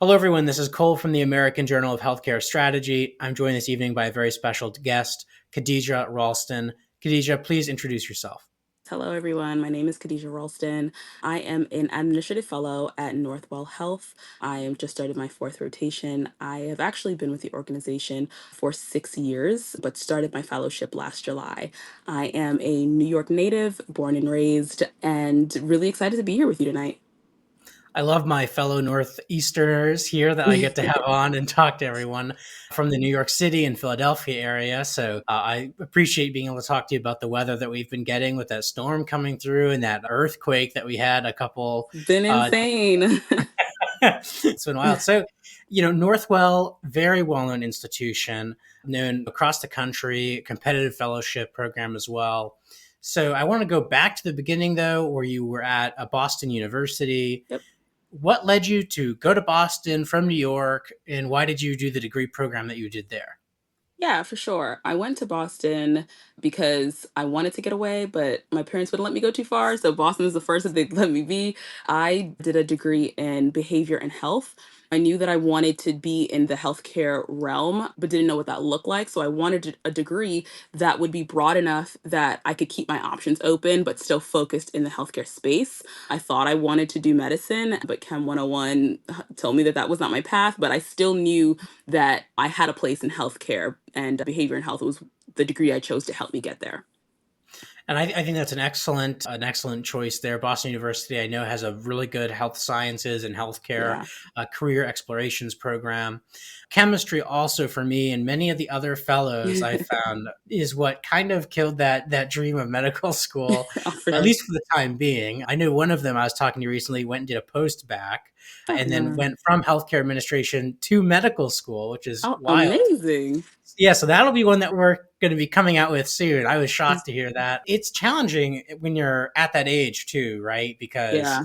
Hello, everyone. This is Cole from the American Journal of Healthcare Strategy. I'm joined this evening by a very special guest, Khadejah Roulston. Khadijah, please introduce yourself. Hello, everyone. My name is Khadejah Roulston. I am an administrative fellow at Northwell Health. I have just started my fourth rotation. I have actually been with the organization for 6 years, but started my fellowship last July. I am a New York native, born and raised, and really excited to be here with you tonight. I love my fellow Northeasterners here that I get to have on and talk to everyone from the New York City and Philadelphia area. So I appreciate being able to talk to you about the weather that we've been getting with that storm coming through and that earthquake that we had a couple Been uh, insane. it's been wild. So, Northwell, very well known institution, known across the country, competitive fellowship program as well. So, I want to go back to the beginning, though, where you were at a Boston University. Yep. What led you to go to Boston from New York, and why did you do the degree program that you did there? Yeah, for sure. I went to Boston because I wanted to get away, but my parents wouldn't let me go too far. So Boston was the first that they'd let me be. I did a degree in behavior and health. I knew that I wanted to be in the healthcare realm, but didn't know what that looked like. So I wanted a degree that would be broad enough that I could keep my options open, but still focused in the healthcare space. I thought I wanted to do medicine, but Chem 101 told me that that was not my path, but I still knew that I had a place in healthcare, and behavior and health was the degree I chose to help me get there. And I think that's an excellent choice there. Boston University, I know, has a really good health sciences and healthcare Yeah. career explorations program. Chemistry, also for me and many of the other fellows I found, is what kind of killed that dream of medical school, Oh, for at sure. least for the time being. I know one of them I was talking to recently went and did a post back, Oh, and then no. went from healthcare administration to medical school, which is Oh, wild. amazing. Yeah, so that'll be one that we're going to be coming out with soon. I was shocked to hear that. It's challenging when you're at that age too, right? Because Yeah.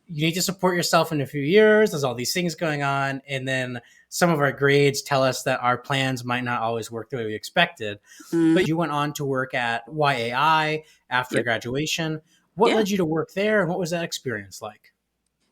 you need to support yourself in a few years. There's all these things going on. And then some of our grades tell us that our plans might not always work the way we expected. Mhm. But you went on to work at YAI after Yep. graduation. What Yeah. led you to work there and what was that experience like?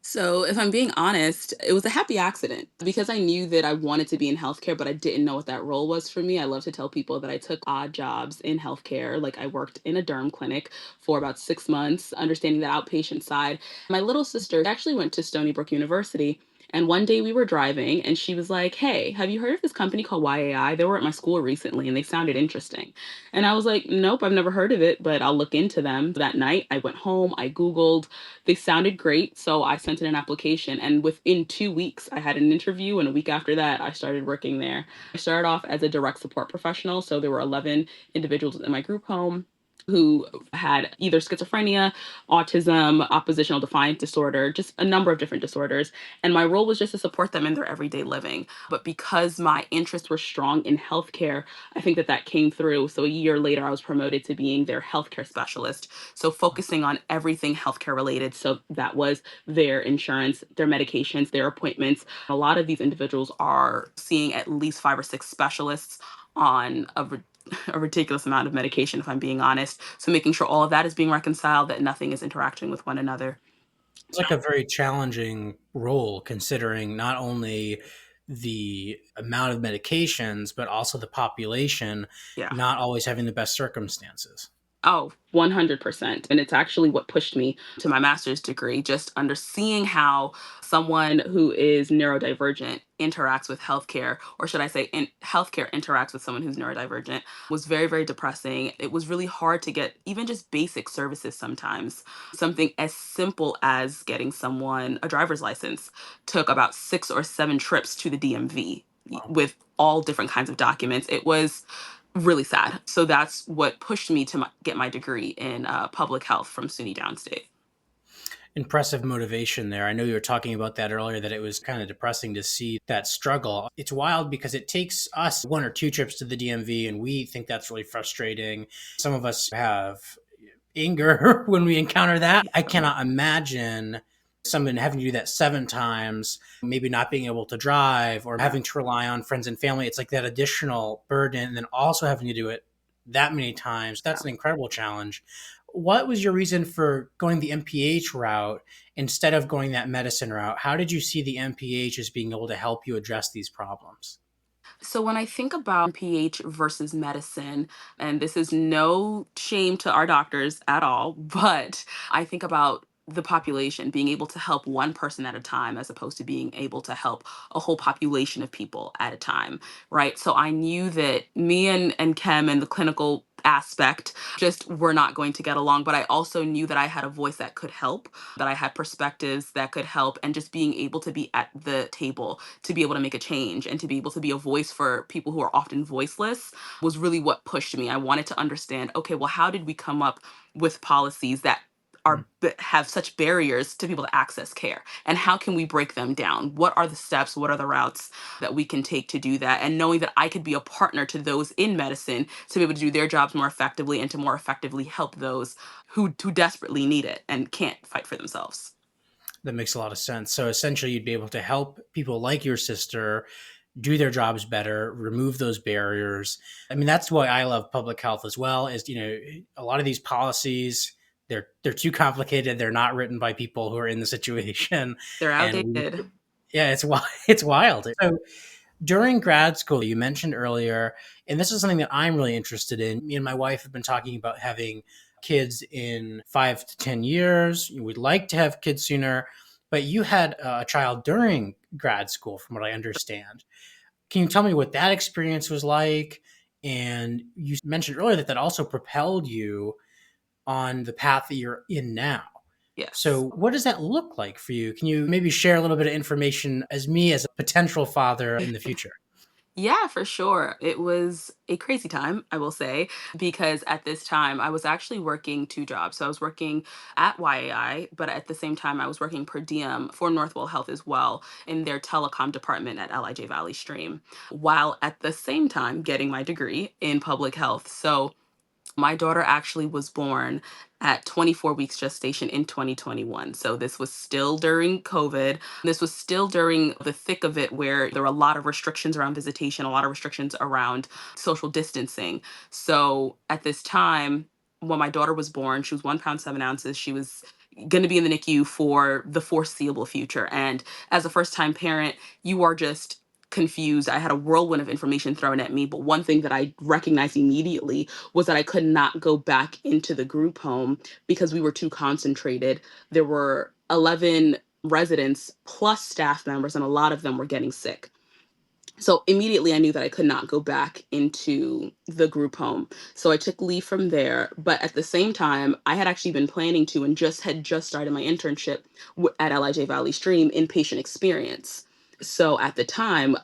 So, if I'm being honest, it was a happy accident because I knew that I wanted to be in healthcare, but I didn't know what that role was for me. I love to tell people that I took odd jobs in healthcare. Like, I worked in a derm clinic for about 6 months, understanding the outpatient side. My little sister actually went to Stony Brook University. And one day we were driving and she was like, "Hey, have you heard of this company called YAI? They were at my school recently and they sounded interesting." And I was like, "Nope, I've never heard of it, but I'll look into them." That night, I went home, I Googled, they sounded great, so I sent in an application, and within 2 weeks, I had an interview, and a week after that, I started working there. I started off as a direct support professional, so there were 11 individuals in my group home who had either schizophrenia, autism, oppositional defiant disorder, just a number of different disorders. And my role was just to support them in their everyday living. But because my interests were strong in healthcare, I think that that came through. So a year later, I was promoted to being their healthcare specialist. So focusing on everything healthcare related. So that was their insurance, their medications, their appointments. A lot of these individuals are seeing at least five or six specialists on a ridiculous amount of medication, if I'm being honest. So making sure all of that is being reconciled, that nothing is interacting with one another. It's like a very challenging role considering not only the amount of medications, but also the population Yeah. not always having the best circumstances. Oh, 100%. And it's actually what pushed me to my master's degree, just under seeing how someone who is neurodivergent interacts with healthcare, or should I say, healthcare interacts with someone who's neurodivergent, was very, very depressing. It was really hard to get even just basic services sometimes. Something as simple as getting someone a driver's license took about 6 or 7 trips to the DMV Wow. with all different kinds of documents. It was really sad. So that's what pushed me to get my degree in public health from SUNY Downstate. Impressive motivation there. I know you were talking about that earlier, that it was kind of depressing to see that struggle. It's wild because it takes us one or two trips to the DMV, and we think that's really frustrating. Some of us have anger when we encounter that. I cannot imagine someone having to do that 7 times, maybe not being able to drive or Yeah. having to rely on friends and family. It's like that additional burden, and then also having to do it that many times. That's Yeah. an incredible challenge. What was your reason for going the MPH route instead of going that medicine route? How did you see the MPH as being able to help you address these problems? So when I think about pH versus medicine, and this is no shame to our doctors at all, but I think about the population being able to help one person at a time as opposed to being able to help a whole population of people at a time, right? So I knew that me and Kem and the clinical aspect just were not going to get along, but I also knew that I had a voice that could help, that I had perspectives that could help, and just being able to be at the table to be able to make a change and to be able to be a voice for people who are often voiceless was really what pushed me. I wanted to understand, okay, well, how did we come up with policies that have such barriers to people to access care, and how can we break them down? What are the steps, what are the routes that we can take to do that, and knowing that I could be a partner to those in medicine to be able to do their jobs more effectively and to more effectively help those who desperately need it and can't fight for themselves. That makes a lot of sense. So essentially, you'd be able to help people like your sister do their jobs better, remove those barriers. I mean, that's why I love public health as well. Is a lot of these policies, they're too complicated. They're not written by people who are in the situation, They're and we, outdated. yeah, it's wild. So during grad school, you mentioned earlier, and this is something that I'm really interested in. Me and my wife have been talking about having kids in 5 to 10 years. We'd like to have kids sooner, but you had a child during grad school, from what I understand. Can you tell me what that experience was like? And you mentioned earlier that that also propelled you on the path that you're in now. Yes. So, what does that look like for you? Can you maybe share a little bit of information as me, as a potential father in the future? Yeah, for sure. It was a crazy time, I will say, because at this time I was actually working two jobs. So I was working at YAI, but at the same time I was working per diem for Northwell Health as well in their telecom department at LIJ Valley Stream, while at the same time getting my degree in public health. So my daughter actually was born at 24 weeks gestation in 2021. So this was still during COVID. This was still during the thick of it where there were a lot of restrictions around visitation, a lot of restrictions around social distancing. So at this time, when my daughter was born, she was 1 pound, 7 ounces. She was going to be in the NICU for the foreseeable future. And as a first time parent, you are just confused. I had a whirlwind of information thrown at me. But one thing that I recognized immediately was that I could not go back into the group home because we were too concentrated. There were 11 residents plus staff members, and a lot of them were getting sick. So immediately I knew that I could not go back into the group home. So I took leave from there. But at the same time, I had actually been planning to and just started my internship at LIJ Valley Stream in patient experience. So at the time,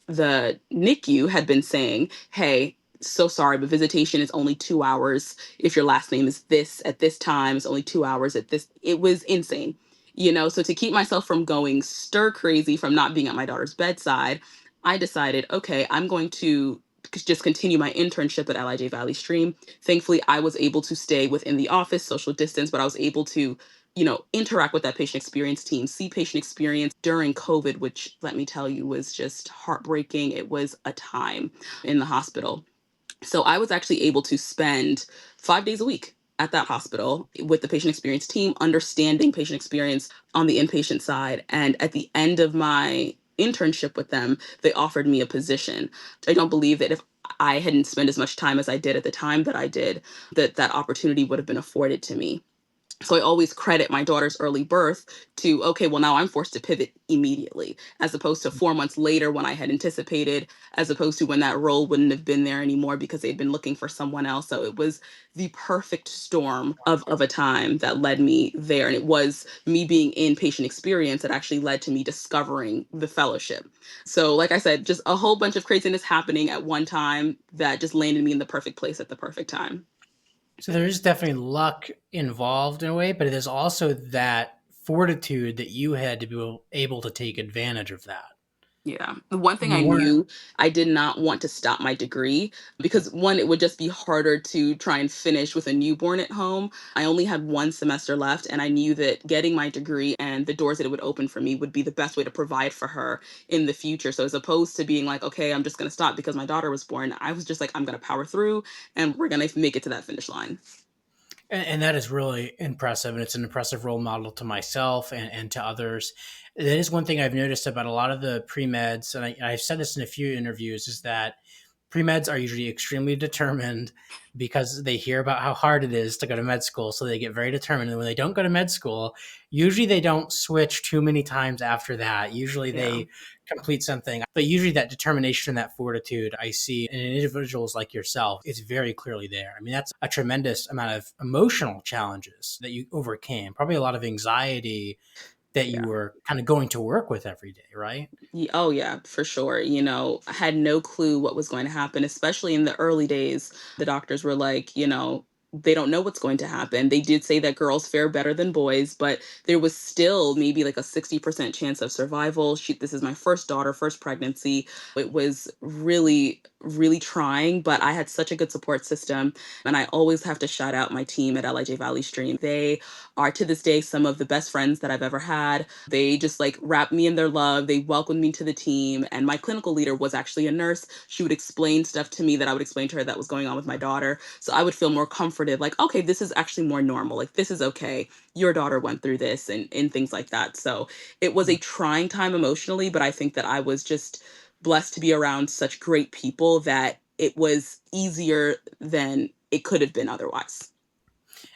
the NICU had been saying, hey, so sorry, but visitation is only 2 hours. If your last name is this at this time, it's only 2 hours at this. It was insane. So to keep myself from going stir crazy from not being at my daughter's bedside, I decided, okay, I'm going to just continue my internship at LIJ Valley Stream. Thankfully, I was able to stay within the office, social distance, but I was able to interact with that patient experience team, see patient experience during COVID, which let me tell you was just heartbreaking. It was a time in the hospital. So I was actually able to spend 5 days a week at that hospital with the patient experience team, understanding patient experience on the inpatient side. And at the end of my internship with them, they offered me a position. I don't believe that if I hadn't spent as much time as I did at the time that I did, that that opportunity would have been afforded to me. So I always credit my daughter's early birth to, okay, well, now I'm forced to pivot immediately, as opposed to 4 months later when I had anticipated, as opposed to when that role wouldn't have been there anymore because they'd been looking for someone else. So it was the perfect storm of a time that led me there. And it was me being in patient experience that actually led to me discovering the fellowship. So, like I said, just a whole bunch of craziness happening at one time that just landed me in the perfect place at the perfect time. So there is definitely luck involved in a way, but there's also that fortitude that you had to be able to take advantage of that. Yeah. The one thing You I weren't. knew, I did not want to stop my degree because one, it would just be harder to try and finish with a newborn at home. I only had one semester left, and I knew that getting my degree and the doors that it would open for me would be the best way to provide for her in the future. So as opposed to being like, okay, I'm just going to stop because my daughter was born, I was just like, I'm going to power through and we're going to make it to that finish line. And that is really impressive. And it's an impressive role model to myself and to others. That is one thing I've noticed about a lot of the pre meds. And I've said this in a few interviews is that pre meds are usually extremely determined because they hear about how hard it is to go to med school. So they get very determined. And when they don't go to med school, usually they don't switch too many times after that. Usually Yeah. they complete something. But usually that determination and that fortitude I see in individuals like yourself is very clearly there. I mean, that's a tremendous amount of emotional challenges that you overcame, probably a lot of anxiety that you Yeah. were kind of going to work with every day, right? Oh yeah, for sure. I had no clue what was going to happen, especially in the early days. The doctors were like, they don't know what's going to happen. They did say that girls fare better than boys, but there was still maybe like a 60% chance of survival. This is my first daughter, first pregnancy. It was really, really trying, but I had such a good support system. And I always have to shout out my team at LIJ Valley Stream. They are to this day some of the best friends that I've ever had. They just like wrapped me in their love. They welcomed me to the team. And my clinical leader was actually a nurse. She would explain stuff to me that I would explain to her that was going on with my daughter. So I would feel more comforted, like, okay, this is actually more normal. Like, this is okay. Your daughter went through this and things like that. So it was a trying time emotionally, but I think that I was just blessed to be around such great people that it was easier than it could have been otherwise.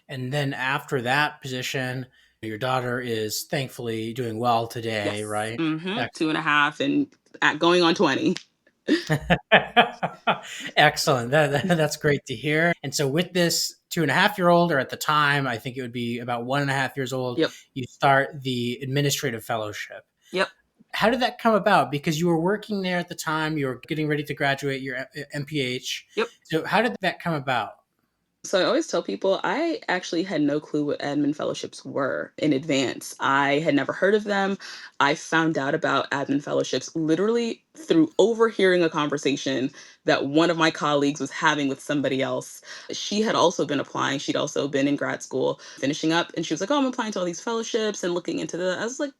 And then after that position, your daughter is thankfully doing well today, Yes. right? Mm-hmm. 2.5 and going on 20. Excellent. That's great to hear. And so, with this 2.5 year old, or at the time, I think it would be about 1.5 years old, Yep. you start the administrative fellowship. Yep. How did that come about? Because you were working there at the time, you were getting ready to graduate your MPH. Yep. So, how did that come about? So I always tell people I actually had no clue what admin fellowships were in advance. I had never heard of them. I found out about admin fellowships literally through overhearing a conversation that one of my colleagues was having with somebody else. She had also been applying. She'd also been in grad school, finishing up, and she was like, "Oh, I'm applying to all these fellowships and looking into the." I was like,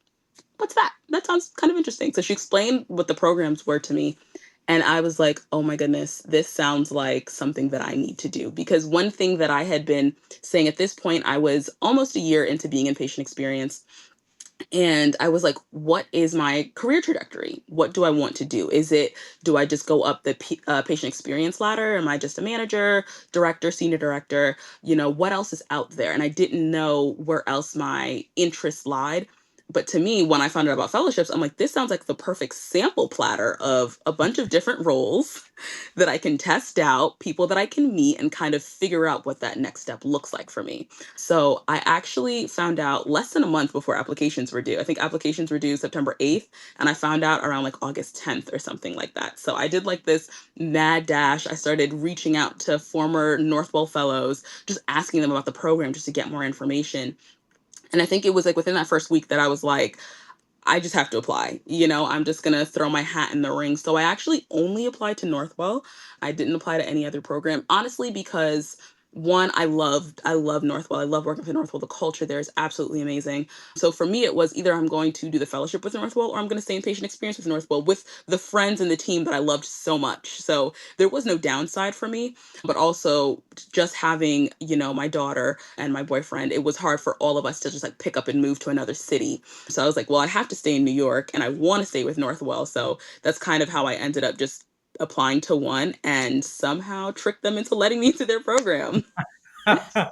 "What's that? That sounds kind of interesting." So she explained what the programs were to me. And I was like, oh my goodness, this sounds like something that I need to do. Because one thing that I had been saying at this point, I was almost a year into being in patient experience. And I was like, what is my career trajectory? What do I want to do? Do I just go up the patient experience ladder? Am I just a manager, director, senior director? What else is out there? And I didn't know where else my interests lied. But to me, when I found out about fellowships, I'm like, this sounds like the perfect sample platter of a bunch of different roles that I can test out, people that I can meet, and kind of figure out what that next step looks like for me. So I actually found out less than a month before applications were due. I think applications were due September 8th, and I found out around like August 10th or something like that. So I did like this mad dash. I started reaching out to former Northwell fellows, just asking them about the program just to get more information. And I think it was like within that first week that I was like, I just have to apply. I'm just going to throw my hat in the ring. So I actually only applied to Northwell. I didn't apply to any other program, honestly, because one, I love Northwell. I love working for Northwell. The culture there is absolutely amazing. So for me, it was either I'm going to do the fellowship with Northwell or I'm going to stay in patient experience with Northwell with the friends and the team that I loved so much. So there was no downside for me, but also just having, my daughter and my boyfriend, it was hard for all of us to just like pick up and move to another city. So I was like, well, I have to stay in New York and I want to stay with Northwell. So that's kind of how I ended up just applying to one and somehow tricked them into letting me into their program. So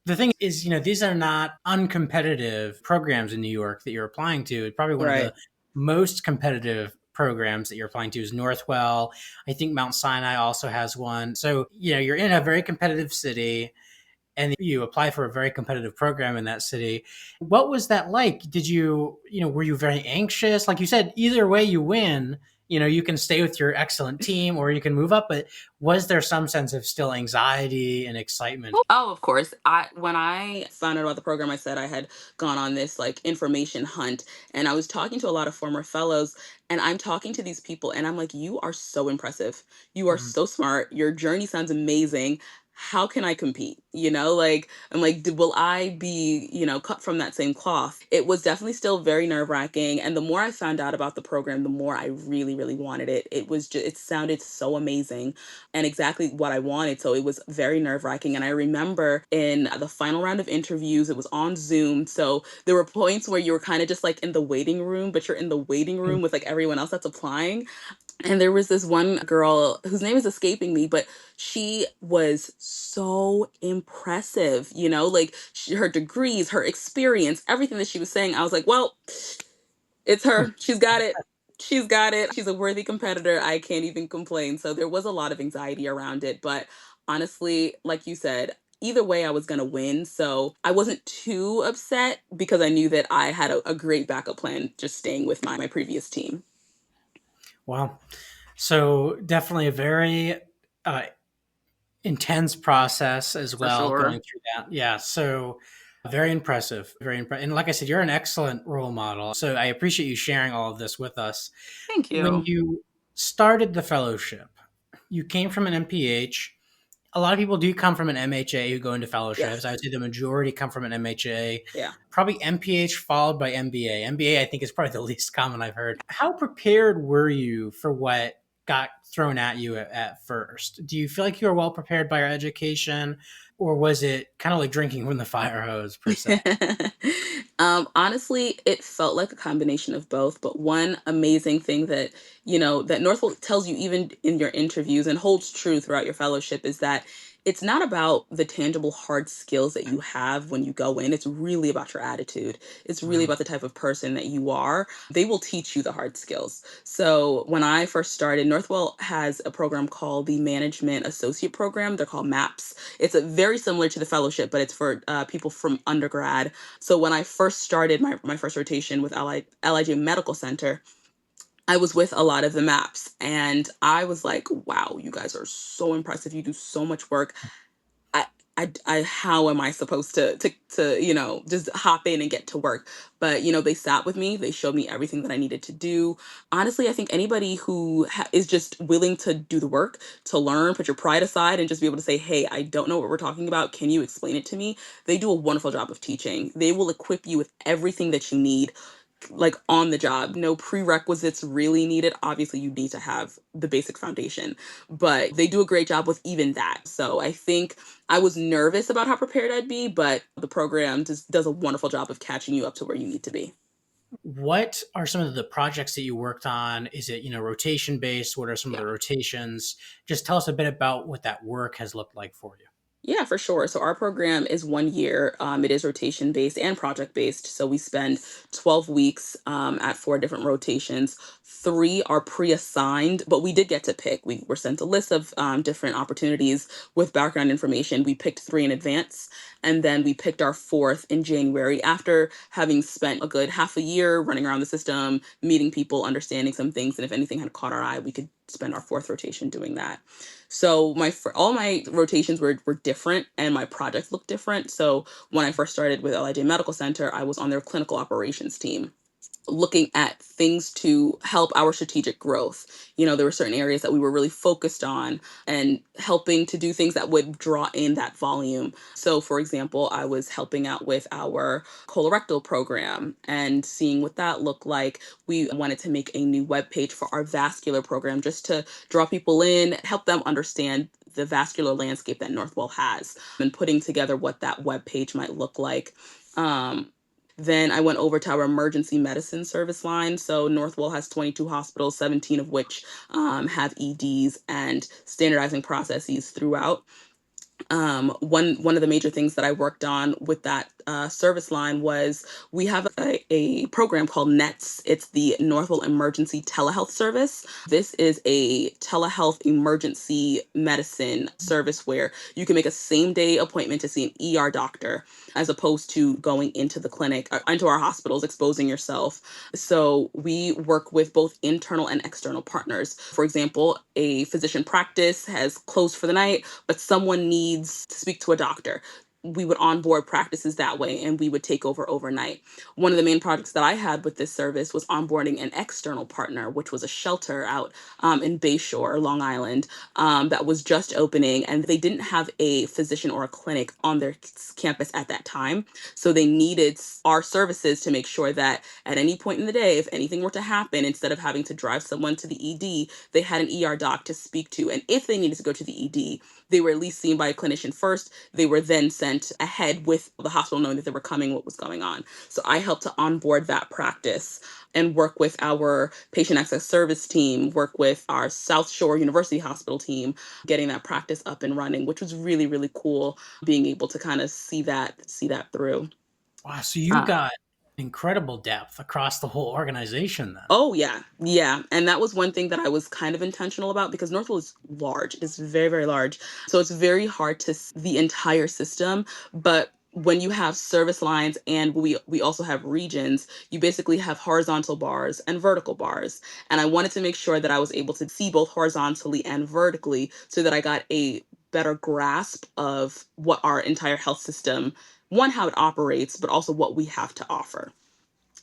the thing is, these are not uncompetitive programs in New York that you're applying to. Probably one of Right. the most competitive programs that you're applying to is Northwell. I think Mount Sinai also has one. So, you're in a very competitive city and you apply for a very competitive program in that city. What was that like? Were you very anxious? Like you said, either way you win, you can stay with your excellent team or you can move up, but was there some sense of still anxiety and excitement? Oh, of course. When I found out about the program, I said I had gone on this like information hunt and I was talking to a lot of former fellows and I'm talking to these people and I'm like, you are so impressive. You are Mhm. so smart. Your journey sounds amazing. how can I compete? Like, I'm like, will I be, cut from that same cloth? It was definitely still very nerve wracking. And the more I found out about the program, the more I really, really wanted it. It was just, it sounded so amazing and exactly what I wanted. So it was very nerve wracking. And I remember in the final round of interviews, it was on Zoom. So there were points where you were kind of just like in the waiting room, but you're in the waiting room with like everyone else that's applying. And there was this one girl whose name is escaping me, but she was so impressive, like her degrees, her experience, everything that she was saying. I was like, well, it's her. She's got it. She's got it. She's a worthy competitor. I can't even complain. So there was a lot of anxiety around it. But honestly, like you said, either way, I was going to win. So I wasn't too upset because I knew that I had a great backup plan just staying with my previous team. Wow. So definitely a very uh, intense process as For well sure. going through that. Yeah. So very impressive. Very impressive. And like I said, you're an excellent role model. So I appreciate you sharing all of this with us. Thank When you. you started the fellowship, you came from an MPH. A lot of people do come from an MHA who go into fellowships. I Yes. would say the majority come from an MHA, Yeah. probably MPH followed by MBA. MBA, I think, is probably the least common I've heard. How prepared were you for what got thrown at you at first? Do you feel like you were well prepared by your education, or was it kind of like drinking from the fire hose, per se? Honestly, it felt like a combination of both. But one amazing thing that, that Northwell tells you even in your interviews and holds true throughout your fellowship is that it's not about the tangible hard skills that you have when you go in. It's really about your attitude. It's really Mm, about the type of person that you are. They will teach you the hard skills. So when I first started, Northwell has a program called the Management Associate Program. They're called MAPS. It's a very similar to the fellowship, but it's for people from undergrad. So when I first started my first rotation with LIJ Medical Center, I was with a lot of the MAPS and I was like, wow, you guys are so impressive. You do so much work. I, how am I supposed to, just hop in and get to work? But, they sat with me. They showed me everything that I needed to do. Honestly, I think anybody who is just willing to do the work, to learn, put your pride aside and just be able to say, hey, I don't know what we're talking about. Can you explain it to me? They do a wonderful job of teaching. They will equip you with everything that you need like on the job. No prerequisites really needed. Obviously, you need to have the basic foundation, but they do a great job with even that. So I think I was nervous about how prepared I'd be, but the program just does a wonderful job of catching you up to where you need to be. what are some of the projects that you worked on? Is it, rotation based? What are some of Yeah. the rotations? Just tell us a bit about what that work has looked like for you. Yeah, for sure. So our program is 1 year. It is rotation based and project based. So we spend 12 weeks at four different rotations. Three are pre-assigned, but we did get to pick. We were sent a list of different opportunities with background information. We picked three in advance, and then we picked our fourth in January after having spent a good half a year running around the system, meeting people, understanding some things, and if anything had caught our eye, we could spend our fourth rotation doing that. So all my rotations were different and my projects looked different. So when I first started with LIJ Medical Center, I was on their clinical operations team looking at things to help our strategic growth. There were certain areas that we were really focused on and helping to do things that would draw in that volume. So, for example, I was helping out with our colorectal program and seeing what that looked like. We wanted to make a new web page for our vascular program just to draw people in, help them understand the vascular landscape that Northwell has and putting together what that web page might look like. Um, then I went over to our emergency medicine service line. So Northwell has 22 hospitals, 17 of which have EDs and standardizing processes throughout. One of the major things that I worked on with that service line was we have a program called NETS. It's the Northwell Emergency Telehealth Service. This is a telehealth emergency medicine service where you can make a same day appointment to see an ER doctor as opposed to going into the clinic, into our hospitals, exposing yourself. So we work with both internal and external partners. For example, a physician practice has closed for the night, but someone needs to speak to a doctor. we would onboard practices that way and we would take over overnight. One of the main projects that I had with this service was onboarding an external partner, which was a shelter out in Bayshore, Long Island, that was just opening. And they didn't have a physician or a clinic on their campus at that time. So they needed our services to make sure that at any point in the day, if anything were to happen, instead of having to drive someone to the ED, they had an ER doc to speak to. And if they needed to go to the ED, they were at least seen by a clinician first. They were then sent ahead with the hospital knowing that they were coming, what was going on. So I helped to onboard that practice and work with our patient access service team, work with our South Shore University Hospital team, getting that practice up and running, which was really, really cool being able to kind of see that through. Wow, so you've Uh, got incredible depth across the whole organization then. Oh yeah, yeah, and that was one thing that I was kind of intentional about because Northwell is large. It's very, very large, so it's very hard to the entire system. But when you have service lines and we also have regions, you basically have horizontal bars and vertical bars. And I wanted to make sure that I was able to see both horizontally and vertically so that I got a better grasp of what our entire health system, one, how it operates, but also what we have to offer.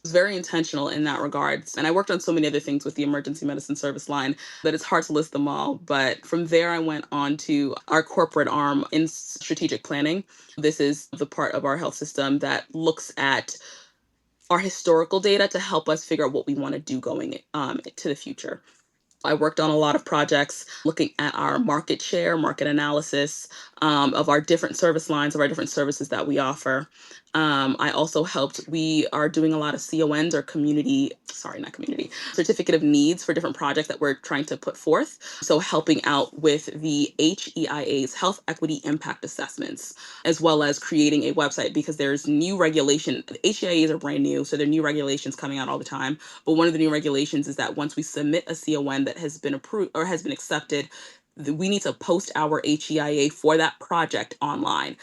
Was very intentional in that regards. And I worked on so many other things with the emergency medicine service line that it's hard to list them all. But from there, I went on to our corporate arm in strategic planning. This is the part of our health system that looks at our historical data to help us figure out what we want to do going to the future. I worked on a lot of projects looking at our market share, market analysis of our different service lines, of our different services that we offer. I also helped, we are doing a lot of CONs or not community, certificate of needs for different projects that we're trying to put forth. So helping out with the HEIA's Health Equity Impact Assessments, as well as creating a website because there's new regulation. The HEIAs are brand new, so there are new regulations coming out all the time. But one of the new regulations is that once we submit a CON that has been approved or has been accepted, we need to post our HEIA for that project online.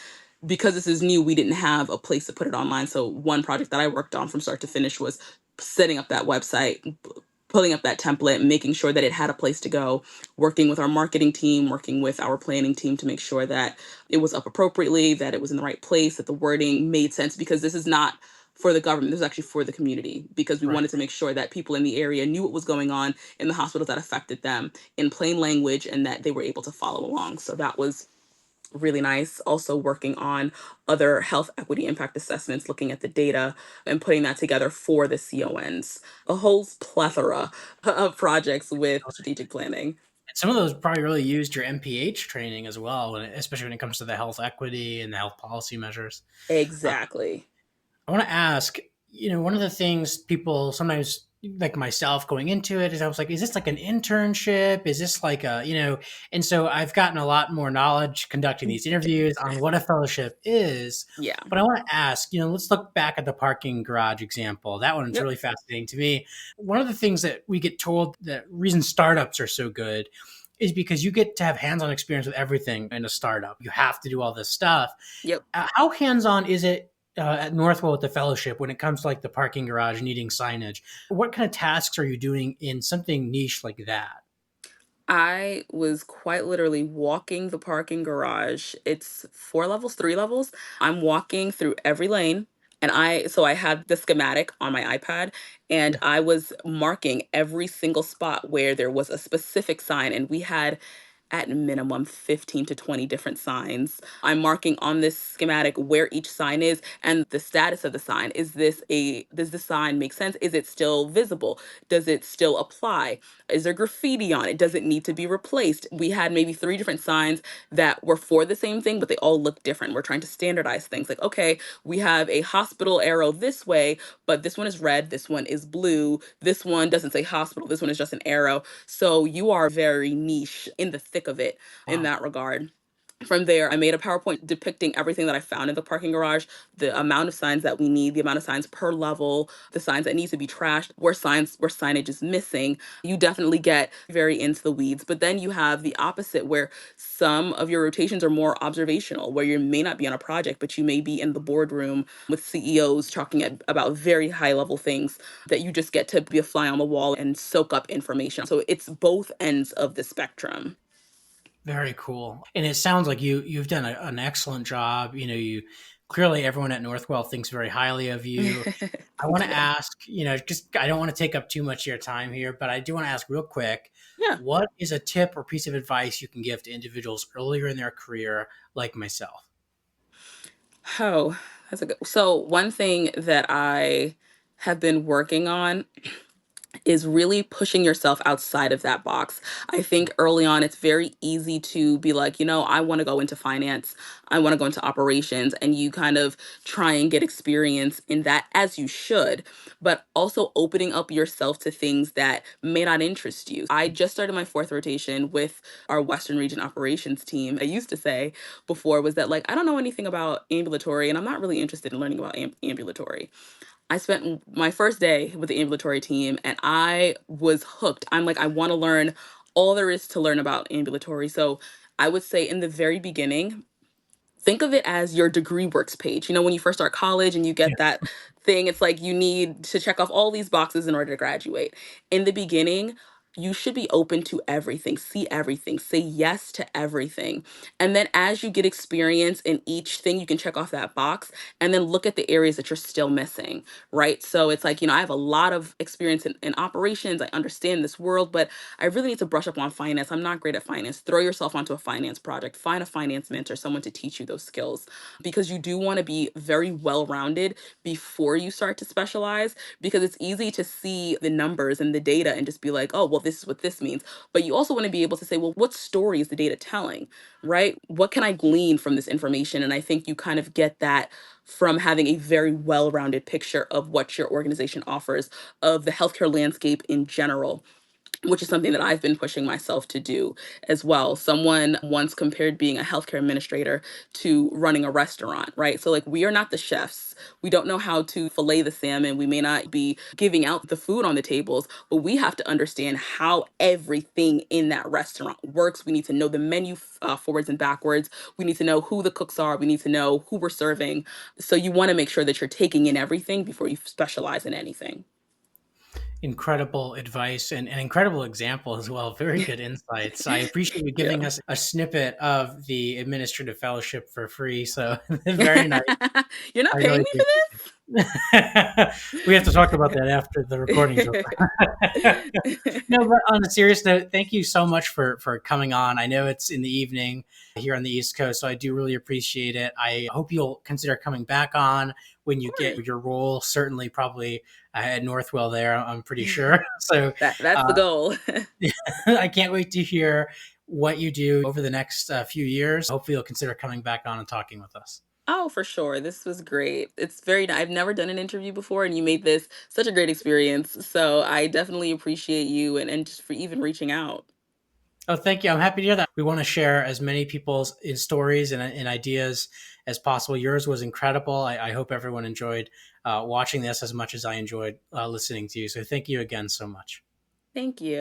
Because this is new, we didn't have a place to put it online. So one project that I worked on from start to finish was setting up that website, pulling up that template, making sure that it had a place to go, working with our marketing team, working with our planning team to make sure that it was up appropriately, that it was in the right place, that the wording made sense because this is not for the government. This is actually for the community because we Right. wanted to make sure that people in the area knew what was going on in the hospitals that affected them in plain language and that they were able to follow along. So that was really nice. Also working on other health equity impact assessments, looking at the data and putting that together for the CONs. A whole plethora of projects with strategic planning. And some of those probably really used your MPH training as well, especially when it comes to the health equity and the health policy measures. Exactly. I want to ask, one of the things people sometimes, like myself going into it, is I was like, is this like an internship? Is this like and so I've gotten a lot more knowledge conducting these interviews on what a fellowship is. Yeah. But I want to ask, let's look back at the parking garage example. That one's Yep. really fascinating to me. One of the things that we get told that reason startups are so good is because you get to have hands on experience with everything in a startup. You have to do all this stuff. Yep. How hands on is it at Northwell with the fellowship when it comes to like the parking garage needing signage? What kind of tasks are you doing in something niche like that? I was quite literally walking the parking garage. It's 4 levels, 3 levels. I'm walking through every lane. And I had the schematic on my iPad and Yeah. I was marking every single spot where there was a specific sign. And we had at minimum 15 to 20 different signs. I'm marking on this schematic where each sign is and the status of the sign. Does the sign make sense? Is it still visible? Does it still apply? Is there graffiti on it? Does it need to be replaced? We had maybe 3 different signs that were for the same thing, but they all look different. We're trying to standardize things like, okay, we have a hospital arrow this way, but this one is red, this one is blue, this one doesn't say hospital, this one is just an arrow. So you are very niche in the thick of it in Wow. that regard. From there, I made a PowerPoint depicting everything that I found in the parking garage, the amount of signs that we need, the amount of signs per level, the signs that need to be trashed, where signage is missing. You definitely get very into the weeds. But then you have the opposite where some of your rotations are more observational, where you may not be on a project, but you may be in the boardroom with CEOs talking about very high level things that you just get to be a fly on the wall and soak up information. So it's both ends of the spectrum. Very cool. And it sounds like you've done an excellent job. You clearly everyone at Northwell thinks very highly of you. I Thank want to you. ask, just I don't want to take up too much of your time here, but I do want to ask real quick, Yeah. what is a tip or piece of advice you can give to individuals earlier in their career like myself? Oh, that's a good. So one thing that I have been working on is really pushing yourself outside of that box. I think early on, it's very easy to be like, I want to go into finance, I want to go into operations, and you kind of try and get experience in that as you should, but also opening up yourself to things that may not interest you. I just started my fourth rotation with our Western Region operations team. I used to say before was that, like, I don't know anything about ambulatory, and I'm not really interested in learning about ambulatory. I spent my first day with the ambulatory team and I was hooked. I'm like, I want to learn all there is to learn about ambulatory. So I would say in the very beginning, think of it as your degree works page. When you first start college and you Yeah. get that thing, it's like you need to check off all these boxes in order to graduate. In the beginning, you should be open to everything, see everything, say yes to everything. And then as you get experience in each thing, you can check off that box and then look at the areas that you're still missing, right? So it's like, I have a lot of experience in operations. I understand this world, but I really need to brush up on finance. I'm not great at finance. Throw yourself onto a finance project, find a finance mentor, someone to teach you those skills because you do want to be very well rounded before you start to specialize because it's easy to see the numbers and the data and just be like, oh, well, this is what this means. But you also want to be able to say, well, what story is the data telling, right? What can I glean from this information? And I think you kind of get that from having a very well rounded picture of what your organization offers, of the healthcare landscape in general, which is something that I've been pushing myself to do as well. Someone once compared being a healthcare administrator to running a restaurant, right? So, like, we are not the chefs. We don't know how to fillet the salmon. We may not be giving out the food on the tables, but we have to understand how everything in that restaurant works. We need to know the menu forwards and backwards. We need to know who the cooks are. We need to know who we're serving. So, you want to make sure that you're taking in everything before you specialize in anything. Incredible advice and an incredible example as well. Very good insights. I appreciate you Yeah. giving us a snippet of the administrative fellowship for free. So very nice. You're not I paying really me do for appreciate it. We have to talk about that after the recording's this? over. No, but on a serious note, thank you so much for coming on. I know it's in the evening here on the East Coast, so I do really appreciate it. I hope you'll consider coming back on when you Of get your role. Certainly, probably at Northwell there. I'm pretty course. sure. So That's the uh, goal. I can't wait to hear what you do over the next few years. Hopefully, you'll consider coming back on and talking with us. Oh, for sure. This was great. It's I've never done an interview before, and you made this such a great experience. So I definitely appreciate you and just for even reaching out. Oh, thank you. I'm happy to hear that. We want to share as many people's in stories and ideas as possible. Yours was incredible. I hope everyone enjoyed watching this as much as I enjoyed listening to you. So thank you again so much. Thank you.